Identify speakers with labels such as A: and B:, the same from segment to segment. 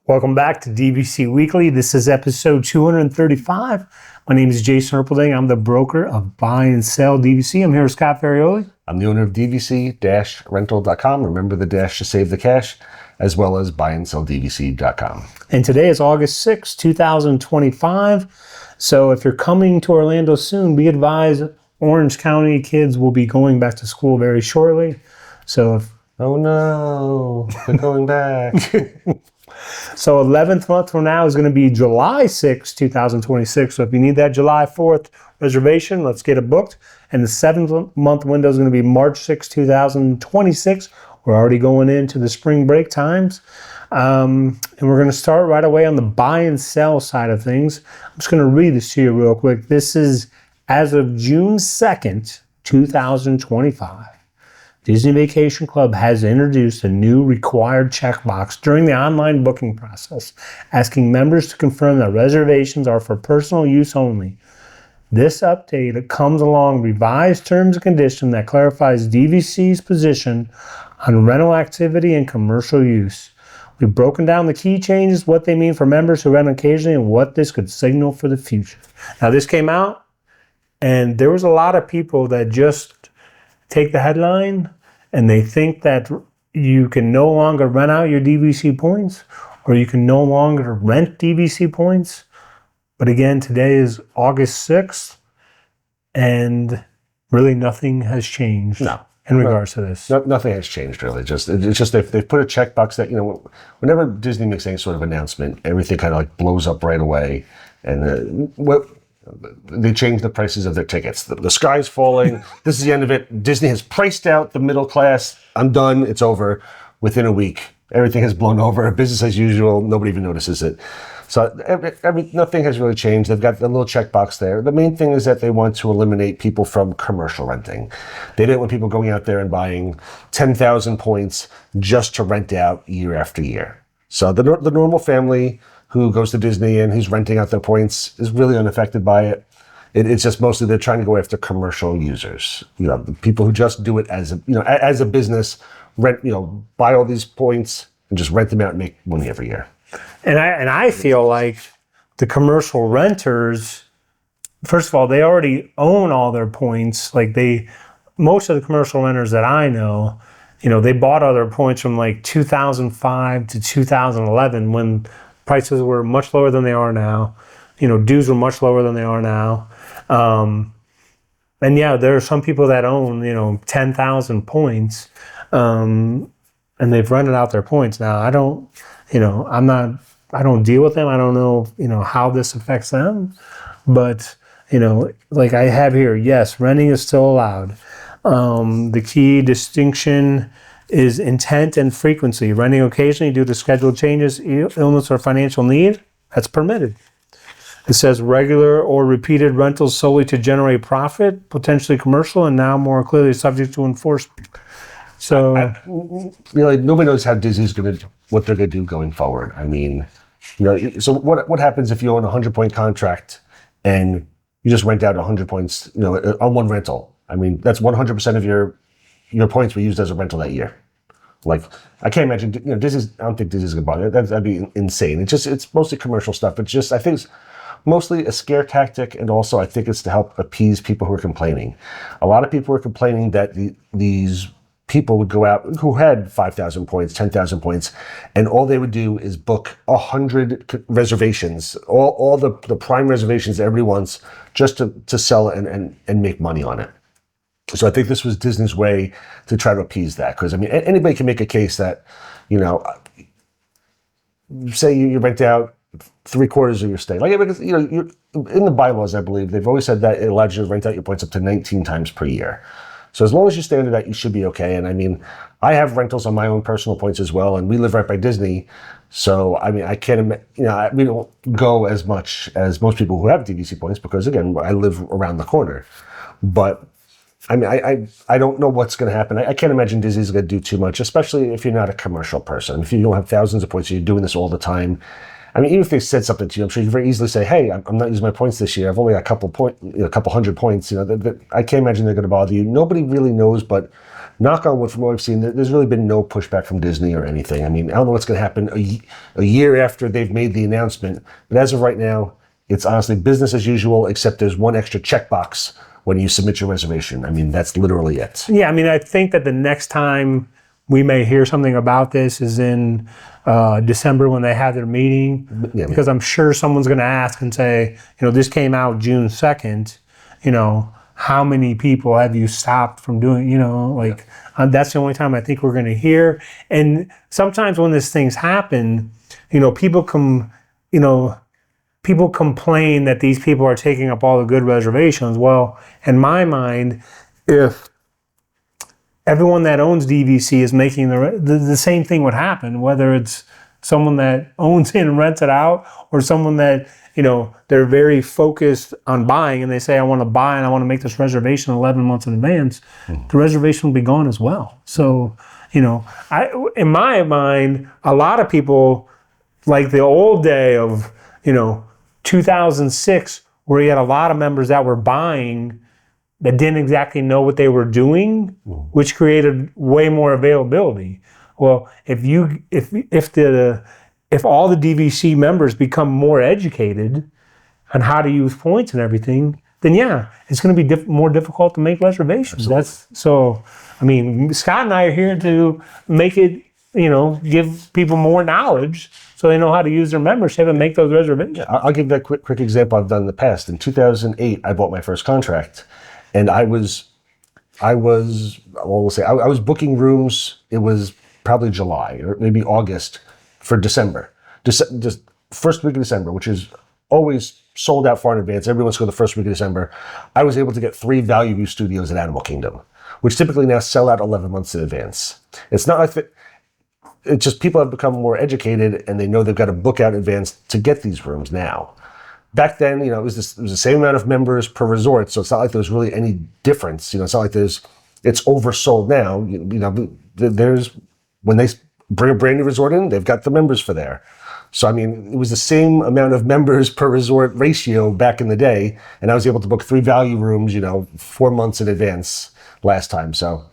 A: Welcome back to DVC Weekly. This is episode 235. My name is Jason Erpelding. I'm the broker of Buy and Sell DVC. I'm here with Scott Ferrioli.
B: I'm the owner of DVC-Rental.com. Remember the dash to save the cash, as well as buyandsell.dvc.com.
A: And today is August 6, 2025. So if you're coming to Orlando soon, be advised Orange County kids will be going back to school very shortly. So if
B: oh no, they're going back.
A: So 11th month from now is going to be July 6, 2026. So if you need that July 4th reservation, let's get it booked. And the 7th month window is going to be March 6, 2026. We're already going into the spring break times. And we're going to start right away on the buy and sell side of things. I'm just going to read this to you real quick. This is as of June 2nd, 2025. Disney Vacation Club has introduced a new required checkbox during the online booking process, asking members to confirm that reservations are for personal use only. This update comes along revised terms and conditions that clarifies DVC's position on rental activity and commercial use. We've broken down the key changes, what they mean for members who rent occasionally, and what this could signal for the future. Now, this came out, and there was a lot of people that just take the headline and they think that you can no longer rent out your DVC points or you can no longer rent DVC points. But again, today is August 6th and really nothing has changed in regards to this.
B: Nothing has changed really. It's just they've put a checkbox that, whenever Disney makes any sort of announcement, everything kind of like blows up right away. And they changed the prices of their tickets. The sky's falling. This is the end of it. Disney has priced out the middle class. I'm done. It's over. Within a week, everything has blown over. Business as usual. Nobody even notices it. So nothing has really changed. They've got the little checkbox there. The main thing is that they want to eliminate people from commercial renting. They didn't want people going out there and buying 10,000 points just to rent out year after year. So the normal family who goes to Disney and who's renting out their points is really unaffected by it. It's just mostly they're trying to go after commercial users. The people who just do it as a business, rent, buy all these points and just rent them out and make money every year.
A: And I feel like the commercial renters, first of all, they already own all their points. Like most of the commercial renters that I know, they bought all their points from like 2005 to 2011 when prices were much lower than they are now. Dues were much lower than they are now. And yeah, there are some people that own, 10,000 points, and they've rented out their points. Now, I don't deal with them. I don't know, how this affects them. But, like I have here, yes, renting is still allowed. The key distinction is intent and frequency. Renting occasionally due to scheduled changes, illness, or financial need, that's permitted. It says regular or repeated rentals solely to generate profit, potentially commercial, and now more clearly subject to enforcement. So
B: nobody knows how Disney's what they're going to do going forward. I mean, so what happens if you own a 100-point contract and you just rent out 100 points, on one rental? I mean, that's 100% of your points were used as a rental that year. Like, I can't imagine, I don't think Disney's going to bother. That'd be insane. It's mostly commercial stuff. But I think it's mostly a scare tactic. And also, I think it's to help appease people who are complaining. A lot of people are complaining that these people would go out who had 5,000 points, 10,000 points, and all they would do is book 100 reservations, all the prime reservations everybody wants, just to sell it and make money on it. So I think this was Disney's way to try to appease that. Because, anybody can make a case that, say you rent out 3/4 of your stay. Like, because, you're, in the bylaws, I believe, they've always said that it allows you to rent out your points up to 19 times per year. So as long as you stay under that, you should be okay. And I have rentals on my own personal points as well, and we live right by Disney. So, I can't, we don't go as much as most people who have DVC points because, again, I live around the corner. But I don't know what's going to happen. I can't imagine Disney's going to do too much, especially if you're not a commercial person. If you don't have thousands of points, you're doing this all the time. Even if they said something to you, I'm sure you can very easily say, "Hey, I'm not using my points this year. I've only got a couple hundred points." I can't imagine they're going to bother you. Nobody really knows, but knock on wood, from what I've seen, there's really been no pushback from Disney or anything. I mean, I don't know what's going to happen a year after they've made the announcement, but as of right now, it's honestly business as usual, except there's one extra checkbox when you submit your reservation. I mean, that's literally it.
A: Yeah, I mean, I think that the next time we may hear something about this is in December when they have their meeting, because I'm sure someone's going to ask and say, this came out June 2nd, how many people have you stopped from doing, that's the only time I think we're going to hear. And sometimes when these things happen, people complain that these people are taking up all the good reservations. Well, in my mind, if everyone that owns DVC is making the same thing would happen, whether it's someone that owns it and rents it out, or someone that, they're very focused on buying and they say, I want to buy and I want to make this reservation 11 months in advance, the reservation will be gone as well. So, in my mind, a lot of people, like the old day of, 2006, where you had a lot of members that were buying that didn't exactly know what they were doing, which created way more availability. Well, if all the DVC members become more educated on how to use points and everything, then yeah, it's going to be more difficult to make reservations. Absolutely. Scott and I are here to make it, give people more knowledge so they know how to use their membership and make those reservations.
B: Yeah, I'll give that quick example I've done in the past. In 2008, I bought my first contract, and I was booking rooms. It was probably July or maybe August for December. Just first week of December, which is always sold out far in advance. Everyone wants to go the first week of December. I was able to get 3 Value View studios at Animal Kingdom, which typically now sell out 11 months in advance. It's not like it's just people have become more educated and they know they've got to book out in advance to get these rooms now. Back then, it was the same amount of members per resort, so it's not like there's really any difference. It's not like it's oversold now. There's when they bring a brand new resort in, they've got the members for there. So, it was the same amount of members per resort ratio back in the day, and I was able to book 3 value rooms, 4 months in advance last time. So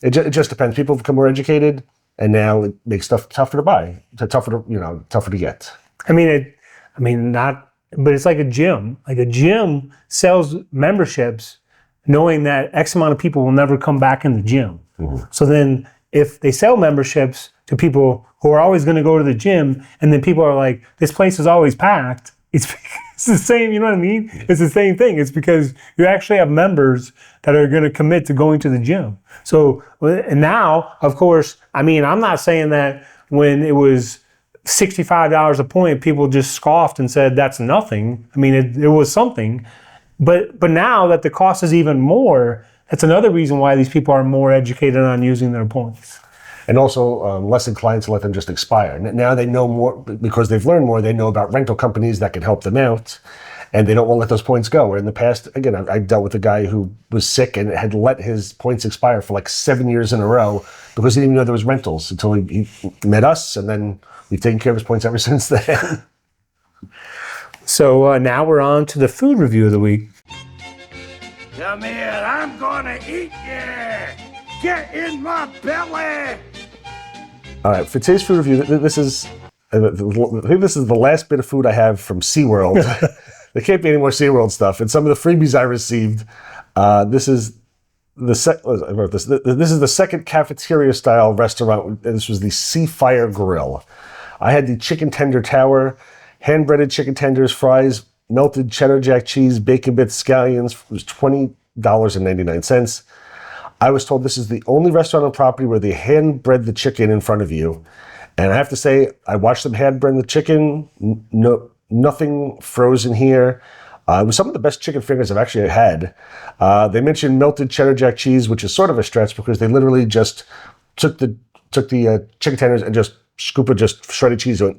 B: it just depends. People have become more educated, and now it makes stuff tougher to buy, tougher to get.
A: But it's like a gym. Like a gym sells memberships knowing that X amount of people will never come back in the gym. Mm-hmm. So then if they sell memberships to people who are always going to go to the gym, and then people are like, this place is always packed, it's the same, you know what I mean? It's the same thing. It's because you actually have members that are going to commit to going to the gym. So, and now, of course, I'm not saying that when it was $65 a point, people just scoffed and said, that's nothing. It was something. But now that the cost is even more, that's another reason why these people are more educated on using their points.
B: And also less inclined to let them just expire. Now they know more, because they've learned more, they know about rental companies that can help them out, and they don't want to let those points go. Where in the past, again, I dealt with a guy who was sick and had let his points expire for like 7 years in a row because he didn't even know there was rentals until he met us, and then we've taken care of his points ever since then.
A: So now we're on to the food review of the week.
C: Come here, I'm gonna eat you! Get in my belly!
B: All right, for today's food review, this is the last bit of food I have from SeaWorld. There can't be any more SeaWorld stuff. And some of the freebies I received, this is the second cafeteria-style restaurant. This was the Sea Fire Grill. I had the chicken tender tower, hand-breaded chicken tenders, fries, melted cheddar jack cheese, bacon bits, scallions. It was $20.99. I was told this is the only restaurant on property where they hand bread the chicken in front of you. And I have to say, I watched them hand bread the chicken. Nothing frozen here. It was some of the best chicken fingers I've actually had. They mentioned melted cheddar jack cheese, which is sort of a stretch because they literally just took the chicken tenders and just scooped just shredded cheese on.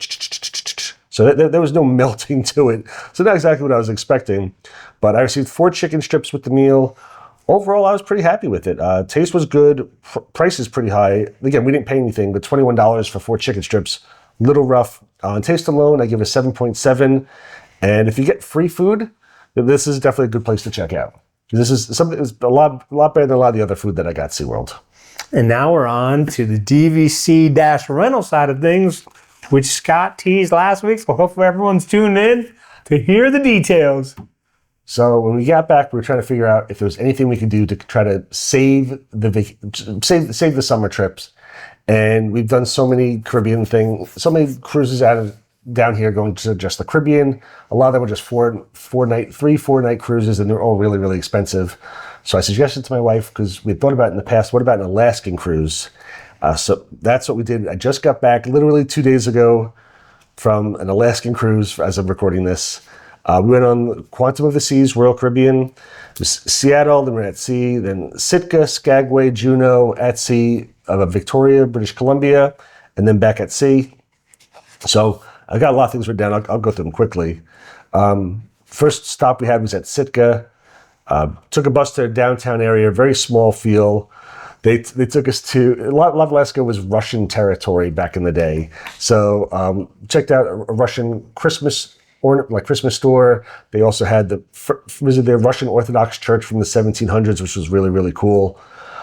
B: So there was no melting to it. So not exactly what I was expecting. But I received 4 chicken strips with the meal. Overall, I was pretty happy with it. Taste was good. Price is pretty high. Again, we didn't pay anything, but $21 for 4 chicken strips, little rough. On taste alone, I give it a 7.7. And if you get free food, this is definitely a good place to check out. This is something that's a lot better than a lot of the other food that I got at SeaWorld.
A: And now we're on to the DVC-rental side of things, which Scott teased last week. So hopefully everyone's tuned in to hear the details.
B: So when we got back, we were trying to figure out if there was anything we could do to try to save the summer trips. And we've done so many Caribbean things, so many cruises down here going to just the Caribbean. A lot of them were just 4-night cruises, and they're all really, really expensive. So I suggested to my wife, because we had thought about it in the past, what about an Alaskan cruise? So that's what we did. I just got back literally 2 days ago from an Alaskan cruise as I'm recording this. We went on Quantum of the Seas, Royal Caribbean. It was Seattle, then we were at sea, then Sitka, Skagway, Juneau, at sea, Victoria, British Columbia, and then back at sea. So I got a lot of things written down. I'll go through them quickly. First stop we had was at Sitka. Took a bus to a downtown area, very small feel. They took us to, a lot of Alaska was Russian territory back in the day. So checked out a Russian Christmas store. They also had visited their Russian Orthodox church from the 1700s, which was really, really cool.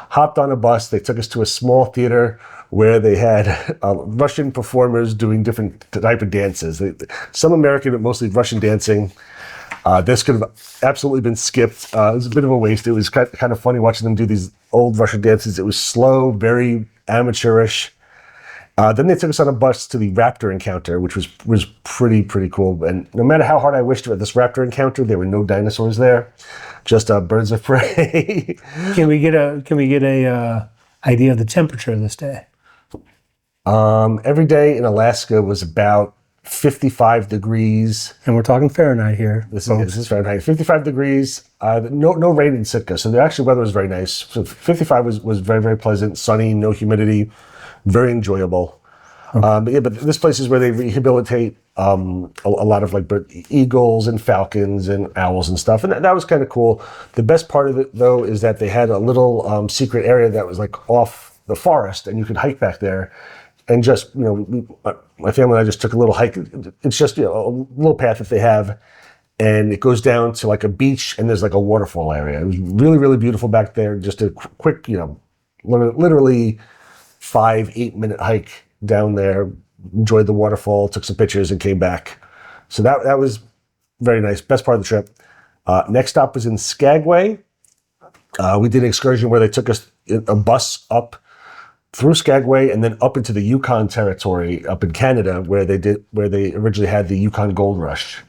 B: Hopped on a bus. They took us to a small theater where they had Russian performers doing different type of dances. Some American, but mostly Russian dancing. This could have absolutely been skipped. It was a bit of a waste. It was kind of funny watching them do these old Russian dances. It was slow, very amateurish. Then they took us on a bus to the raptor encounter, which was pretty cool. And no matter how hard I wished at this raptor encounter, there were no dinosaurs there, just birds of prey.
A: Can we get a idea of the temperature this day?
B: Every day in Alaska was about 55 degrees.
A: And we're talking Fahrenheit here.
B: This is Fahrenheit. 55 degrees. No rain in Sitka, so the actual weather was very nice. So 55 was very, very pleasant, sunny, no humidity, very enjoyable. Okay. But this place is where they rehabilitate a lot of like eagles and falcons and owls and stuff, and that was kind of cool. The best part of it, though, is that they had a little secret area that was like off the forest, and you could hike back there. And just, my family and I just took a little hike. It's just, a little path that they have. And it goes down to like a beach, and there's like a waterfall area. It was really, really beautiful back there. Just a quick, literally 5-8 minute hike down there. Enjoyed the waterfall, took some pictures, and came back. So that was very nice. Best part of the trip. Next stop was in Skagway. We did an excursion where they took us a bus up through Skagway and then up into the Yukon territory up in Canada, where they originally had the Yukon Gold Rush.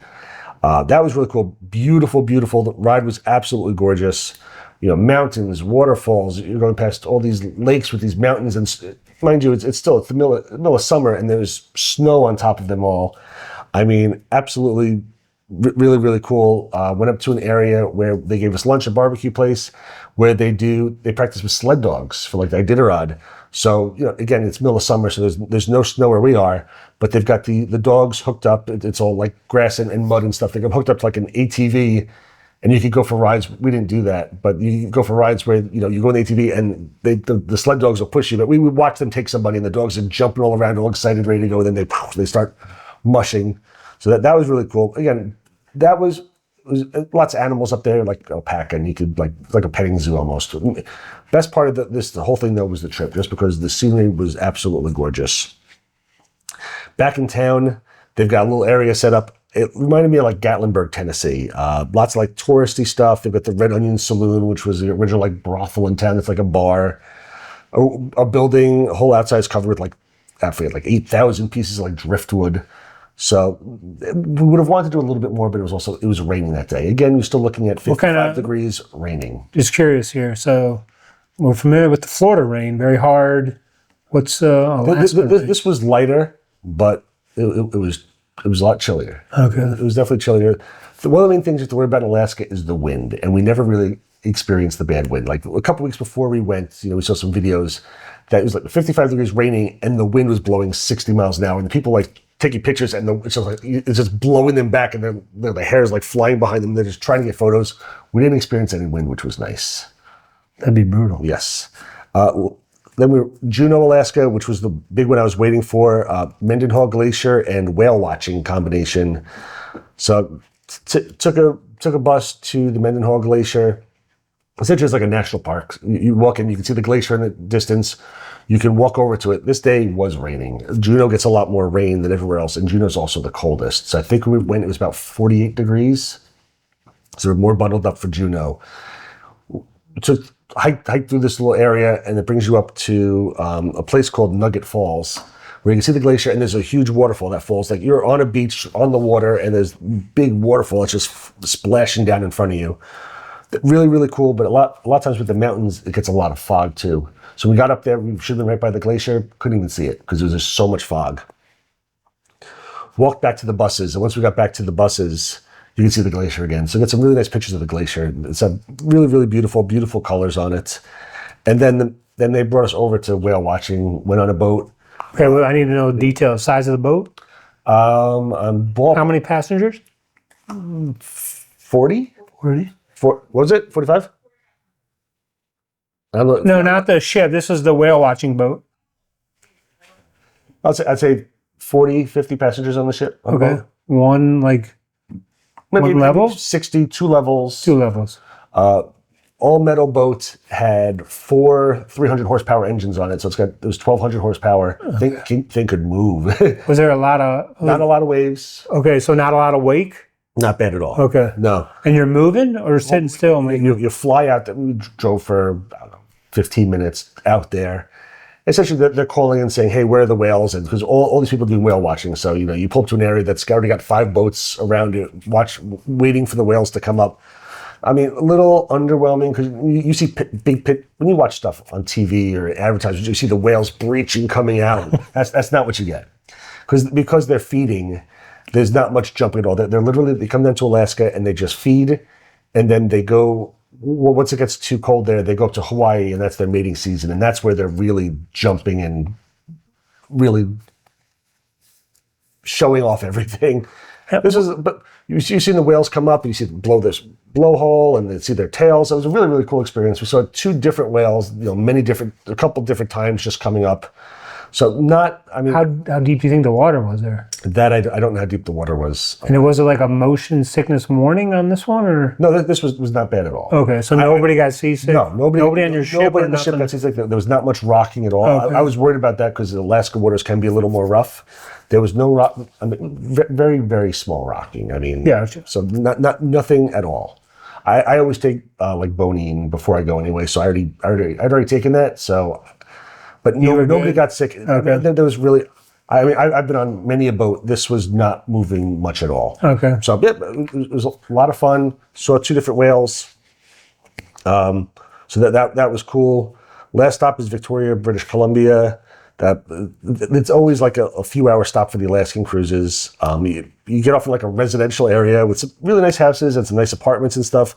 B: That was really cool. Beautiful, beautiful. The ride was absolutely gorgeous. Mountains, waterfalls. You're going past all these lakes with these mountains, and mind you, it's the middle of summer, and there's snow on top of them all. I mean, absolutely, really, really cool. Went up to an area where they gave us lunch, a barbecue place, where they practice with sled dogs for like the Iditarod. So, again, it's middle of summer, so there's no snow where we are, but they've got the dogs hooked up. It's all like grass and mud and stuff. They got hooked up to like an ATV, and you could go for rides. We didn't do that, but you can go for rides where, you go in the ATV and the sled dogs will push you. But we would watch them take somebody, and the dogs are jumping all around, all excited, ready to go. And then they start mushing. So that was really cool. Again, that was lots of animals up there, like alpaca, and you could like a petting zoo almost. Best part of the whole thing, though, was the trip, just because the scenery was absolutely gorgeous. Back in town, they've got a little area set up. It reminded me of like Gatlinburg, Tennessee. Lots of like touristy stuff. They've got the Red Onion Saloon, which was the original like brothel in town. It's like a bar. A building, a whole outside is covered with like 8,000 pieces of like driftwood. So we would have wanted to do a little bit more, but it was raining that day. Again, you're still looking at 55 degrees, raining.
A: Just curious here. So we're familiar with the Florida rain, very hard. What's Alaska?
B: This was lighter, but it was a lot chillier.
A: Okay.
B: It was definitely chillier. One of the main things you have to worry about in Alaska is the wind, and we never really experienced the bad wind. Like a couple weeks before we went, we saw some videos that it was like 55 degrees, raining, and the wind was blowing 60 miles an hour, and the people like taking pictures, and it's just blowing them back, and the hair is like flying behind them. They're just trying to get photos. We didn't experience any wind, which was nice.
A: That'd be brutal.
B: Yes. Then we were Juneau, Alaska, which was the big one I was waiting for. Mendenhall Glacier and whale watching combination. So took a bus to the Mendenhall Glacier. essentially it's like a national park. You walk in, you can see the glacier in the distance. You can walk over to it. This day was raining. Juneau gets a lot more rain than everywhere else, and Juneau's also the coldest. So I think when we went, it was about 48 degrees. So we're more bundled up for Juneau. So hike through this little area, and it brings you up to a place called Nugget Falls, where you can see the glacier, and there's a huge waterfall that falls. Like you're on a beach on the water, and there's big waterfall that's just splashing down in front of you. Really, really cool, but a lot of times with the mountains, it gets a lot of fog too. So we got up there, we should have been right by the glacier, couldn't even see it because there was just so much fog. Walked back to the buses, and once we got back to the buses, you can see the glacier again. So we got some really nice pictures of the glacier. It's a really, really beautiful colors on it. And then they brought us over to whale watching, went on a boat.
A: Okay, well, I need to know details. Size of the boat?
B: How
A: many passengers?
B: 40?
A: 40.
B: What was it? 45?
A: No, not the ship. This is the whale watching boat.
B: I'd say 40, 50 passengers on the ship.
A: Okay. One
B: Maybe
A: level?
B: 60, 2 levels.
A: 2 levels.
B: All metal boat had 4 300 horsepower engines on it. So it was 1,200 horsepower. Thing could move.
A: Was there a lot of...
B: Not a lot of waves.
A: Okay, so not a lot of wake?
B: Not bad at all.
A: Okay.
B: No.
A: And you're moving or sitting still?
B: You fly out. We drove for, I don't know, 15 minutes out there. Essentially, they're calling and saying, hey, where are the whales? And because all these people do whale watching. So, you pull up to an area that's already got 5 boats around it, waiting for the whales to come up. I mean, a little underwhelming because you see when you watch stuff on TV or advertisements, you see the whales breaching, coming out. That's not what you get. Because they're feeding, there's not much jumping at all. They come down to Alaska and they just feed, and then they go, once it gets too cold there, they go up to Hawaii, and that's their mating season, and that's where they're really jumping and really showing off everything. But you see the whales come up, and you see them blow this blowhole, and they see their tails. It was a really, really cool experience. We saw 2 different whales, a couple different times just coming up. So
A: how deep do you think the water was there?
B: That I don't know how deep the water was.
A: And was it like a motion sickness warning on this one, or?
B: No, this was not bad at all.
A: Okay, so nobody got seasick?
B: No, nobody
A: on your ship?
B: Nobody on the ship got seasick. There was not much rocking at all.
A: Okay.
B: I was worried about that because the Alaska waters can be a little more rough. There was no rock. I mean, very, very small rocking. I mean,
A: yeah.
B: So nothing at all. I always take Bonine before I go anyway. So I'd already taken that. So. But nobody got sick.
A: Okay.
B: There was really, I mean, I've been on many a boat. This was not moving much at all.
A: Okay.
B: So yeah, it was a lot of fun. Saw 2 different whales. So that was cool. Last stop is Victoria, British Columbia. It's always like a few hour stop for the Alaskan cruises. You get off in like a residential area with some really nice houses and some nice apartments and stuff.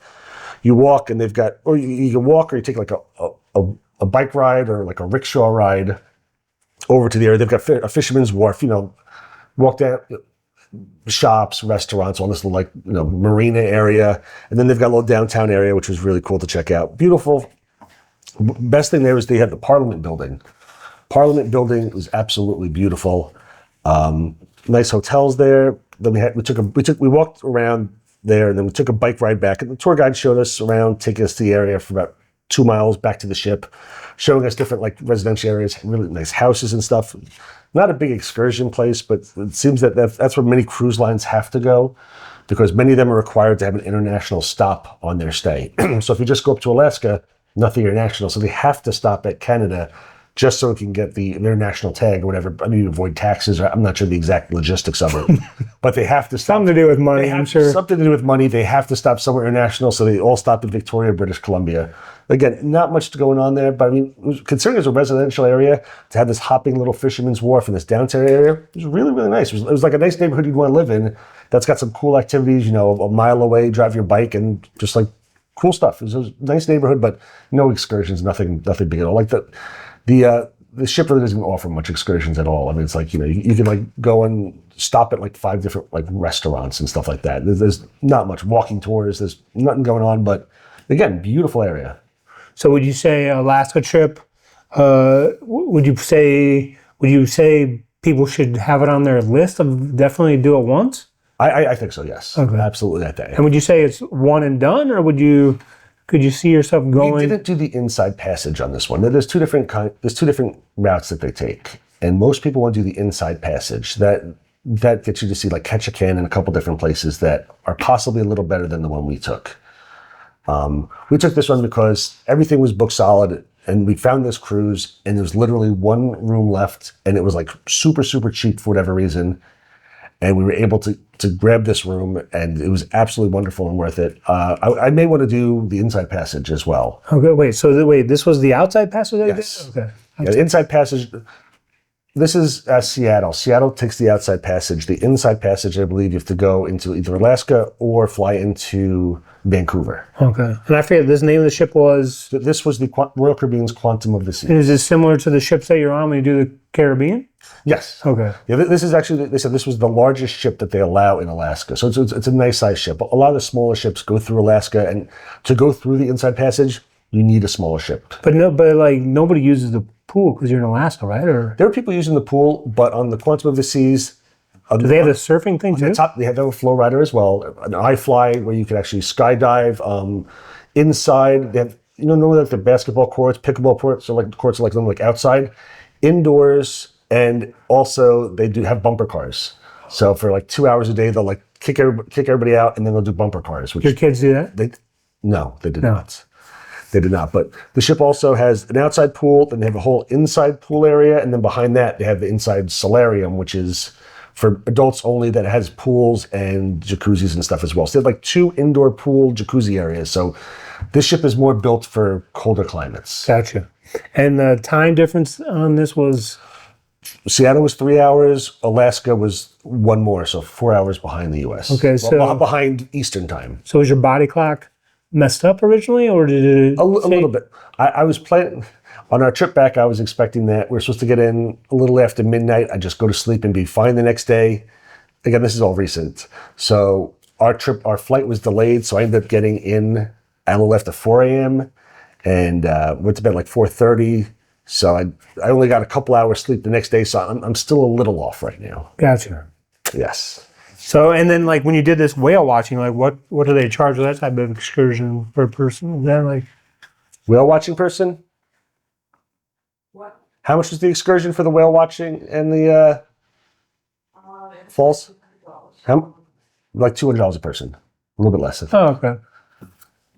B: You walk, and they've got, or you can walk, or you take like a bike ride or like a rickshaw ride over to the area. They've got a fisherman's wharf, walk down shops, restaurants, all this little marina area. And then they've got a little downtown area, which was really cool to check out. Beautiful. Best thing there was they had the Parliament building. Parliament building was absolutely beautiful. Nice hotels there. Then we walked around there, and then we took a bike ride back, and the tour guide showed us around, taking us to the area for about 2 miles back to the ship, showing us different residential areas, really nice houses and stuff. Not a big excursion place, but it seems that's where many cruise lines have to go, because many of them are required to have an international stop on their stay. So if you just go up to Alaska, nothing international. So they have to stop at Canada just so it can get the international tag or whatever. I mean, avoid taxes. I'm not sure the exact logistics of it, but they have to stop.
A: Something to do with money, I'm sure.
B: Something to do with money. They have to stop somewhere international, so they all stop in Victoria, British Columbia. Again, not much going on there, but I mean, considering it's a residential area, to have this hopping little fisherman's wharf in this downtown area, it was really, really nice. It was like a nice neighborhood you'd want to live in. That's got some cool activities, a mile away, drive your bike, and just cool stuff. It was a nice neighborhood, but no excursions, nothing big at all. Like the ship really doesn't offer much excursions at all. I mean, it's like, you can go and stop at 5 different restaurants and stuff like that. There's not much walking tours. There's nothing going on, but again, beautiful area.
A: So would you say Alaska trip, would you say people should have it on their list of definitely do it once?
B: I think so, yes.
A: Okay.
B: Absolutely that day.
A: And would you say it's one and done, or would you Could you see yourself
B: We
A: going?
B: didn't do the inside passage on this one. There's two different routes that they take, and most people want to do the inside passage. That gets you to see like Ketchikan and a couple different places that are possibly a little better than the one we took. We took this one because everything was booked solid, and we found this cruise, and there was literally one room left, and it was like super, super cheap for whatever reason. And we were able to grab this room, and it was absolutely wonderful and worth it. I may want to do the inside passage as well.
A: Okay, wait. So this was the outside passage that you
B: Yes.
A: did? Okay.
B: Yeah, the inside passage. This is Seattle. Seattle takes the outside passage. The inside passage, I believe, you have to go into either Alaska or fly into Vancouver.
A: Okay. And I forget, this name of the ship was,
B: This was the Royal Caribbean's Quantum of the Sea.
A: is this similar to the ships that you're on when you do the Caribbean?
B: Yes.
A: Okay.
B: Yeah, this is actually, they said this was the largest ship that they allow in Alaska. So it's a nice size ship. A lot of the smaller ships go through Alaska, and to go through the inside passage, you need a smaller ship.
A: But like nobody uses the pool because you're in Alaska, right? Or
B: There are people using the pool, but on the Quantum of the Seas,
A: do they have the surfing thing too?
B: they have a flow rider as well, an iFly where you can actually skydive. Inside, they have, normally like the basketball courts, pickleball courts, or like courts like outside, indoors, and also they do have bumper cars. So for like 2 hours a day, they'll like kick everybody out, and then they'll do bumper cars. Which
A: Your kids do that?
B: No, they did not. They did not. But the ship also has an outside pool, then they have a whole inside pool area, and then behind that they have the inside solarium, which is for adults only, that has pools and jacuzzis and stuff as well. So they have like 2 indoor pool jacuzzi areas. So this ship is more built for colder climates.
A: Gotcha. And the time difference on this was?
B: Seattle was 3 hours. Alaska was 1 more, so 4 hours behind the U.S.
A: Okay, so
B: behind Eastern time.
A: So was your body clock messed up originally, or did it?
B: A little bit. I was planning on our trip back. I was expecting that we were supposed to get in a little after midnight. I'd just go to sleep and be fine the next day. Again, this is all recent. So our flight was delayed. So I ended up getting in at a little after 4 a.m. and went to bed like 4:30. So I only got a couple hours sleep the next day. So I'm still a little off right now.
A: Gotcha.
B: Yes.
A: So, and then like when you did this whale watching, like what do they charge for that type of excursion per person? Is that like
B: Whale watching person?
D: What?
B: How much was the excursion for the whale watching and the falls? How? Like $200 a person. A little bit less. I think.
A: Oh, okay.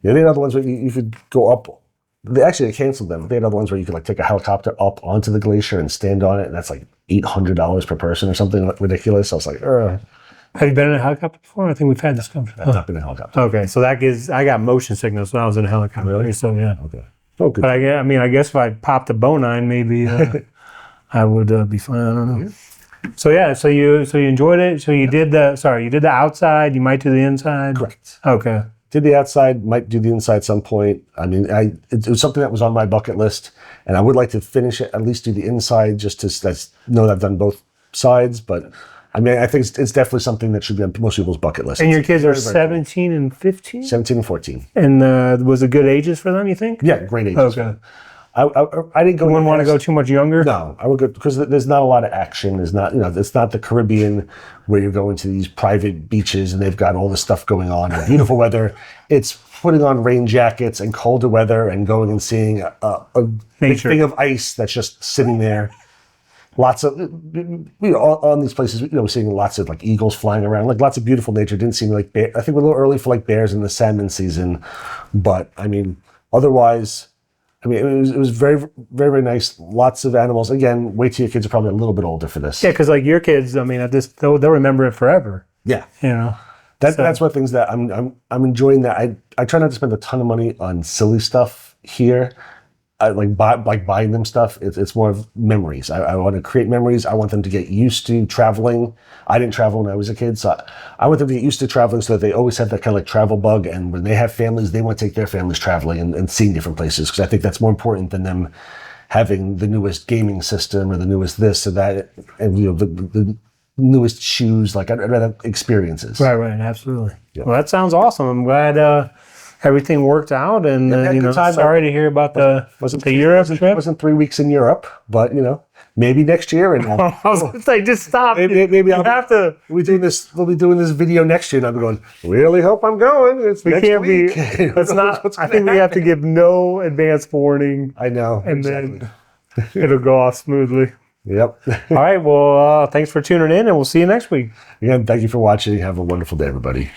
B: Yeah, they had other ones where you could go up. They canceled them. They had other ones where you could like take a helicopter up onto the glacier and stand on it, and that's like $800 per person or something ridiculous. I was like,
A: Have you been in a helicopter before? I think we've had this conversation.
B: I've not been in a helicopter.
A: Okay, so that gives, I got motion sickness when I was in a helicopter.
B: Really?
A: So yeah.
B: Okay. Oh, good.
A: But I guess if I popped a bone-ine, maybe I would be fine. I don't know. So yeah, so you enjoyed it. So you did the outside. You might do the inside.
B: Correct.
A: Okay.
B: Did the outside, might do the inside some point. I mean, it was something that was on my bucket list, and I would like to finish it, at least do the inside, just to know that I've done both sides. But I mean, I think it's definitely something that should be on most people's bucket list.
A: And your kids are
B: Very, very
A: 17 and 15?
B: 17 and 14.
A: And was it good ages for them, you think?
B: Yeah, great ages.
A: Okay.
B: I didn't go.
A: You wouldn't want to go too much younger?
B: No, I would go because there's not a lot of action. There's not, it's not the Caribbean where you're going to these private beaches and they've got all this stuff going on and beautiful weather. It's putting on rain jackets and colder weather and going and seeing a big thing of ice that's just sitting there. Lots of, on these places, we're seeing lots of like eagles flying around, like lots of beautiful nature. Didn't seem like I think we're a little early for like bears in the salmon season, but I mean, otherwise. I mean, it was very, very, very nice. Lots of animals. Again, wait till your kids are probably a little bit older for this.
A: Yeah, because like your kids, I mean, they'll remember it forever.
B: Yeah,
A: That's
B: one of the things that I'm enjoying. That I try not to spend a ton of money on silly stuff here. I like buying them stuff. It's more of memories. I want to create memories. I want them to get used to traveling. I didn't travel when I was a kid, so I want them to get used to traveling so that they always have that kind of like travel bug. And when they have families, they want to take their families traveling and seeing different places, because I think that's more important than them having the newest gaming system or the newest this or that, and the newest shoes. Like I'd rather have experiences.
A: Right, absolutely.
B: Yeah.
A: Well, that sounds awesome. I'm glad. everything worked out. And
B: had a
A: you
B: good
A: know,
B: time.
A: sorry to hear about the Europe
B: It
A: trip.
B: wasn't 3 weeks in Europe, but you know, maybe next year. And
A: I was going to say, just stop.
B: maybe
A: you have to.
B: we'll be doing this video next year, and I'm going. Really hope I'm going. It's
A: We
B: next
A: can't
B: week.
A: be. That's not. I think we have to give no advance warning,
B: I know.
A: and
B: exactly.
A: then it'll go off smoothly.
B: Yep.
A: All right. Well, thanks for tuning in, and we'll see you next week.
B: Again, thank you for watching. Have a wonderful day, everybody.